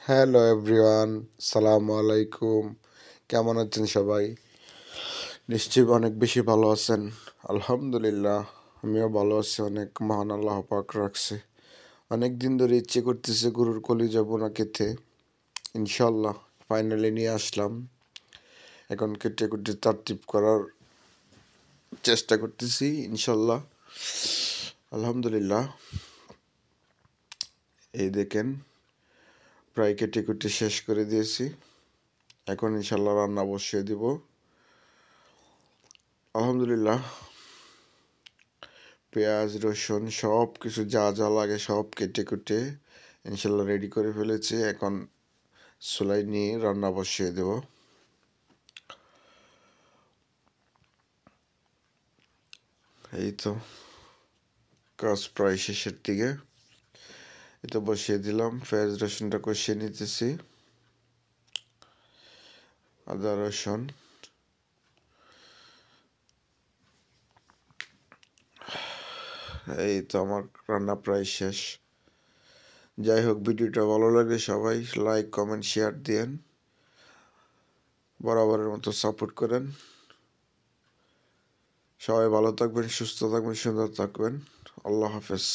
Hello everyone, সালামু আলাইকুম। কেমন আছেন সবাই? নিশ্চয়ই অনেক বেশি ভালো আছেন। আলহামদুলিল্লাহ, আমিও ভালো আছি। অনেক মহান আল্লাহ পাক রাখছে। অনেক দিন ধরে ইচ্ছে করতেছে গরুর কলিজা বোনা খেতে। ইনশাল্লাহ ফাইনালি নিয়ে আসলাম। এখন কেটে কুটে তারতিব করার চেষ্টা করতেছি ইনশাল্লাহ। আলহামদুলিল্লাহ, এই দেখেন প্রায় কেটে কুটে শেষ করে দিয়েছি। এখন ইনশাল্লাহ রান্না বসিয়ে দিব। আলহামদুলিল্লাহ, পেঁয়াজ রসুন সব কিছু যা যা লাগে সব কেটে কুটে ইনশাল্লাহ রেডি করে ফেলেছি। এখন চুলাই নিয়ে রান্না বসিয়ে দেব। এই তো কাজ প্রায় শেষের দিকে। এই তো বসিয়ে দিলাম, পেঁয়াজ রসুনটা কষিয়ে নিতেছি। আদা রসুন এই তো আমার রান্না প্রায় শেষ। যাই হোক, ভিডিওটা ভালো লাগলে সবাই লাইক কমেন্ট শেয়ার দিয়েন, বরাবরের মতো সাপোর্ট করেন। সবাই ভালো থাকবেন, সুস্থ থাকবেন, সুন্দর থাকবেন। আল্লাহ হাফেজ।